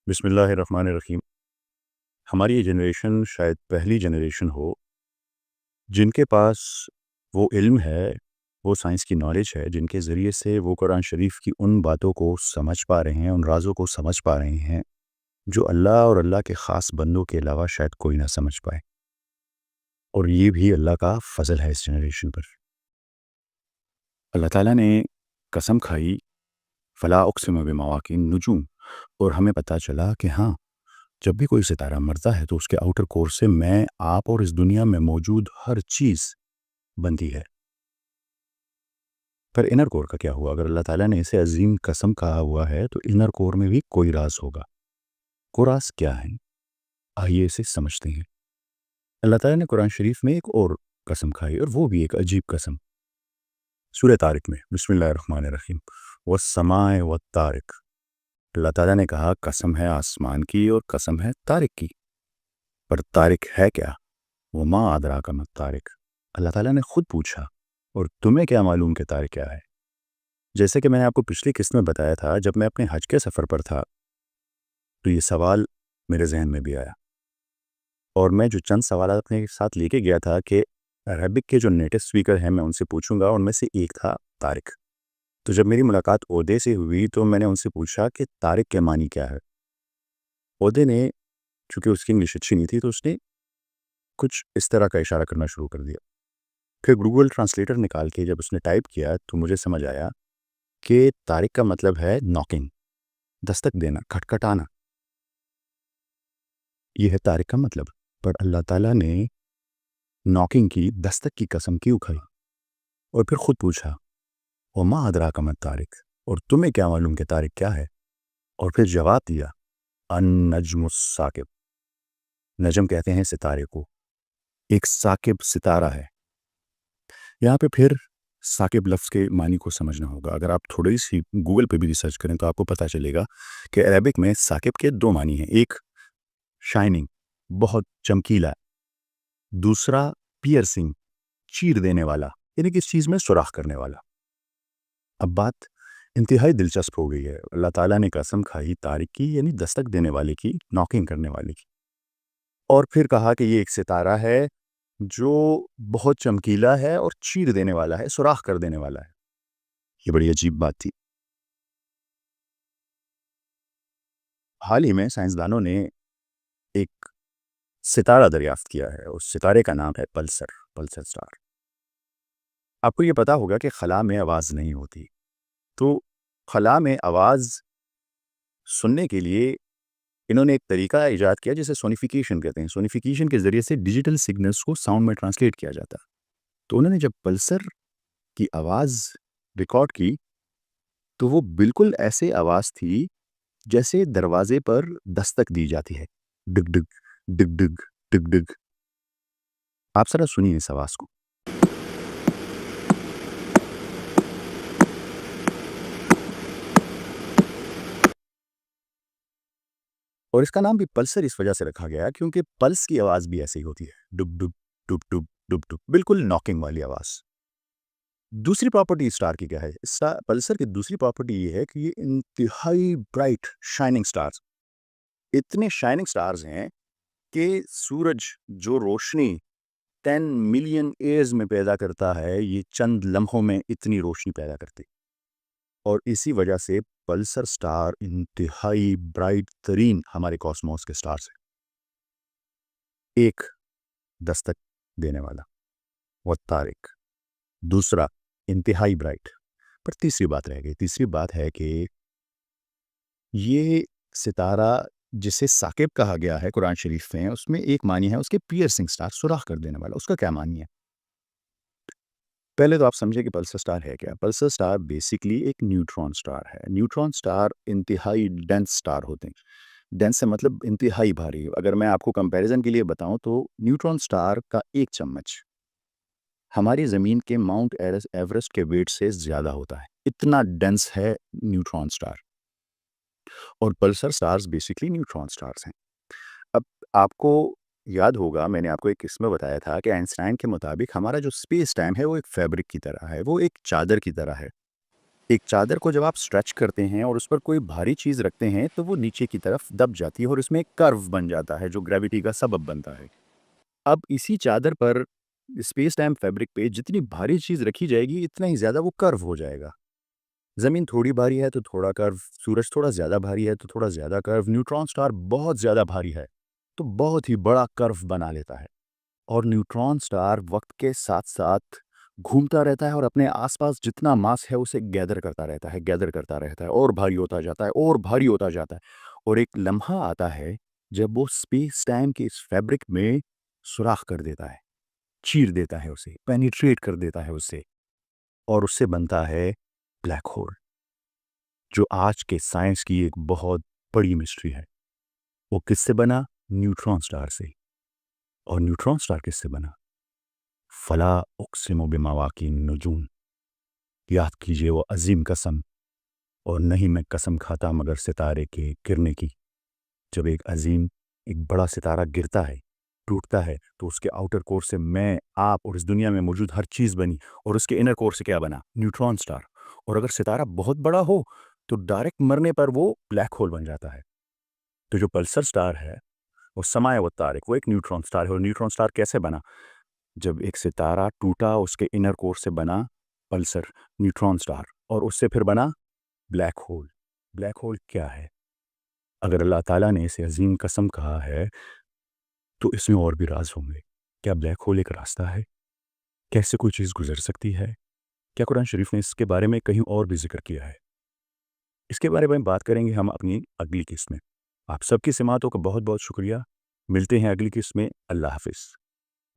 بسم اللہ الرحمن الرحیم۔ ہماری یہ جنریشن شاید پہلی جنریشن ہو جن کے پاس وہ علم ہے، وہ سائنس کی نالج ہے، جن کے ذریعے سے وہ قرآن شریف کی ان باتوں کو سمجھ پا رہے ہیں، ان رازوں کو سمجھ پا رہے ہیں جو اللہ اور اللہ کے خاص بندوں کے علاوہ شاید کوئی نہ سمجھ پائے، اور یہ بھی اللہ کا فضل ہے اس جنریشن پر۔ اللہ تعالیٰ نے قسم کھائی فلا اقسم بمواقع النجوم، اور ہمیں پتہ چلا کہ ہاں، جب بھی کوئی ستارہ مرتا ہے تو اس کے آؤٹر کور سے میں، آپ اور اس دنیا میں موجود ہر چیز بنتی ہے۔ پر انر کور کا کیا ہوا؟ اگر اللہ تعالیٰ نے اسے عظیم قسم کہا ہوا ہے تو انر کور میں بھی کوئی راز ہوگا۔ وہ راز کیا ہے؟ آئیے اسے سمجھتے ہیں۔ اللہ تعالیٰ نے قرآن شریف میں ایک اور قسم کھائی، اور وہ بھی ایک عجیب قسم۔ سورہ طارق میں بسم اللہ الرحمن الرحیم، والسماء والطارق۔ اللہ تعالیٰ نے کہا قسم ہے آسمان کی اور قسم ہے طارق کی، پر طارق ہے کیا؟ وما ادراک ما الطارق۔ اللہ تعالیٰ نے خود پوچھا، اور تمہیں کیا معلوم کہ طارق کیا ہے؟ جیسے کہ میں نے آپ کو پچھلی قسط میں بتایا تھا، جب میں اپنے حج کے سفر پر تھا تو یہ سوال میرے ذہن میں بھی آیا، اور میں جو چند سوالات اپنے ساتھ لے کے گیا تھا کہ عربک کے جو نیٹو اسپیکر ہیں میں ان سے پوچھوں گا، ان میں سے ایک تھا طارق۔ تو جب میری ملاقات عہدے سے ہوئی تو میں نے ان سے پوچھا کہ طارق کے معنی کیا ہے۔ عہدے نے، چونکہ اس کی انگلش اچھی نہیں تھی، تو اس نے کچھ اس طرح کا اشارہ کرنا شروع کر دیا۔ پھر گوگل ٹرانسلیٹر نکال کے جب اس نے ٹائپ کیا تو مجھے سمجھ آیا کہ طارق کا مطلب ہے ناکنگ، دستک دینا، کھٹکھٹانا، یہ ہے طارق کا مطلب۔ پر اللہ تعالیٰ نے ناکنگ کی، دستک کی قسم کیوں کھائی، اور پھر خود پوچھا وما ادراک ما الطارق، اور تمہیں کیا معلوم کہ طارق کیا ہے؟ اور پھر جواب دیا النجم الثاقب۔ نجم کہتے ہیں ستارے کو، ایک ثاقب ستارہ ہے۔ یہاں پہ پھر ثاقب لفظ کے معنی کو سمجھنا ہوگا۔ اگر آپ تھوڑی سی گوگل پہ بھی ریسرچ کریں تو آپ کو پتہ چلے گا کہ عربک میں ثاقب کے دو معنی ہیں، ایک شائننگ، بہت چمکیلا، دوسرا پیئرسنگ، چیر دینے والا، یعنی کس چیز میں سوراخ کرنے والا۔ اب بات انتہائی دلچسپ ہو گئی ہے۔ اللہ تعالیٰ نے قسم کھائی طارق کی، یعنی دستک دینے والے کی، ناکنگ کرنے والے کی، اور پھر کہا کہ یہ ایک ستارہ ہے جو بہت چمکیلا ہے اور چیر دینے والا ہے، سوراخ کر دینے والا ہے۔ یہ بڑی عجیب بات تھی۔ حال ہی میں سائنسدانوں نے ایک ستارہ دریافت کیا ہے، اس ستارے کا نام ہے پلسر سٹار۔ آپ کو یہ پتا ہوگا کہ خلا میں آواز نہیں ہوتی، تو خلا میں آواز سننے کے لیے انہوں نے ایک طریقہ ایجاد کیا جسے سونیفیکیشن کہتے ہیں۔ سونیفیکیشن کے ذریعے سے ڈیجیٹل سگنلز کو ساؤنڈ میں ٹرانسلیٹ کیا جاتا۔ تو انہوں نے جب پلسر کی آواز ریکارڈ کی تو وہ بالکل ایسے آواز تھی جیسے دروازے پر دستک دی جاتی ہے، ڈگ ڈگ ڈگ ڈگ ڈگ ڈگ۔ آپ ذرا سنیے اس آواز کو۔ اور اس کا نام بھی پلسر اس وجہ سے رکھا گیا کیونکہ پلس کی آواز بھی ایسے ہی ہوتی ہے، ڈب ڈب ڈب ڈب ڈب ڈب، بالکل ناکنگ والی آواز۔ دوسری پراپرٹی اسٹار کی کیا ہے؟ پلسر کی دوسری پراپرٹی یہ ہے کہ یہ انتہائی برائٹ شائننگ سٹارز، اتنے شائننگ سٹارز ہیں کہ سورج جو روشنی 10 ملین ایئرز میں پیدا کرتا ہے، یہ چند لمحوں میں اتنی روشنی پیدا کرتی، اور اسی وجہ سے پلسر سٹار انتہائی برائٹ ترین ہمارے کاسموس کے سٹارز ہیں۔ ایک دستک دینے والا وہ طارق، دوسرا انتہائی برائٹ۔ پر تیسری بات رہ گئی۔ تیسری بات ہے کہ یہ ستارہ جسے ثاقب کہا گیا ہے قرآن شریف میں، اس میں ایک معنی ہے اس کے پیئرسنگ سٹار، سوراخ کر دینے والا۔ اس کا کیا معنی ہے؟ پہلے تو آپ سمجھے کہ پلسر سٹار ہے کیا۔ پلسر سٹار بیسیکلی ایک نیوٹرون سٹار ہے۔ نیوٹرون سٹار انتہائی ڈینس سٹار ہوتے ہیں۔ ڈینس سے مطلب انتہائی بھاری۔ اگر میں آپ کو کمپیریزن کے لیے بتاؤں تو نیوٹرون سٹار کا ایک چمچ ہماری زمین کے ماؤنٹ ایوریسٹ کے ویٹ سے زیادہ ہوتا ہے، اتنا ڈینس ہے نیوٹرون سٹار۔ اور Pulsar stars basically neutron stars ہیں۔ اب آپ کو یاد ہوگا میں نے آپ کو ایک قسم میں بتایا تھا کہ آئنسٹائن کے مطابق ہمارا جو اسپیس ٹائم ہے وہ ایک فیبرک کی طرح ہے، وہ ایک چادر کی طرح ہے۔ ایک چادر کو جب آپ اسٹریچ کرتے ہیں اور اس پر کوئی بھاری چیز رکھتے ہیں تو وہ نیچے کی طرف دب جاتی ہے اور اس میں ایک کرو بن جاتا ہے جو گریوٹی کا سبب بنتا ہے. اب اسی چادر پر اسپیس ٹائم فیبرک پہ جتنی بھاری چیز رکھی جائے گی اتنا ہی زیادہ وہ کرو ہو جائے گا. زمین تھوڑی بھاری ہے تو تھوڑا کرو، سورج تھوڑا زیادہ بھاری ہے تو تھوڑا زیادہ کرو، نیوٹران سٹار بہت زیادہ بھاری ہے تو بہت ہی بڑا کرو بنا لیتا ہے. اور نیوٹران سٹار وقت کے ساتھ ساتھ گھومتا رہتا ہے اور اپنے آس پاس جتنا ماس ہے اسے گیدر کرتا رہتا ہے، گیدر کرتا رہتا ہے اور بھاری ہوتا جاتا ہے اور بھاری ہوتا جاتا ہے. اور ایک لمحہ آتا ہے جب وہ اسپیس ٹائم کے اس فیبرک میں سوراخ کر دیتا ہے، چیر دیتا ہے اسے، پینیٹریٹ کر دیتا ہے اسے، اور اس سے بنتا ہے بلیک ہول، جو آج کے سائنس کی ایک بہت بڑی مسٹری ہے. وہ کس سے بنا؟ نیوٹران سٹار سے. اور نیوٹران سٹار کس سے بنا؟ فلا اقسم بمواقع النجوم. یاد کیجئے وہ عظیم قسم، اور نہیں میں قسم کھاتا مگر ستارے کے گرنے کی. جب ایک عظیم، ایک بڑا ستارہ گرتا ہے، ٹوٹتا ہے، تو اس کے آؤٹر کور سے میں، آپ اور اس دنیا میں موجود ہر چیز بنی، اور اس کے انر کور سے کیا بنا؟ Neutron star. اور اگر ستارہ بہت بڑا ہو تو ڈائریکٹ مرنے پر وہ بلیک ہول بن جاتا ہے. تو جو پلسر سٹار ہے وہ سمائے و طارق، وہ ایک نیوٹران سٹار ہے. اور نیوٹران سٹار کیسے بنا؟ جب ایک ستارہ ٹوٹا اس کے انر کور سے بنا پلسر نیوٹران سٹار، اور اس سے پھر بنا بلیک ہول. بلیک ہول کیا ہے؟ اگر اللہ تعالیٰ نے اسے عظیم قسم کہا ہے تو اس میں اور بھی راز ہوں گے. کیا بلیک ہول ایک راستہ ہے؟ کیسے کوئی چیز گزر سکتی ہے؟ کیا قرآن شریف نے اس کے بارے میں کہیں اور بھی ذکر کیا ہے؟ اس کے بارے میں بات کریں گے ہم اپنی اگلی قسط میں. آپ سب کی سماعتوں کا بہت بہت شکریہ. ملتے ہیں اگلی قسط میں. اللہ حافظ.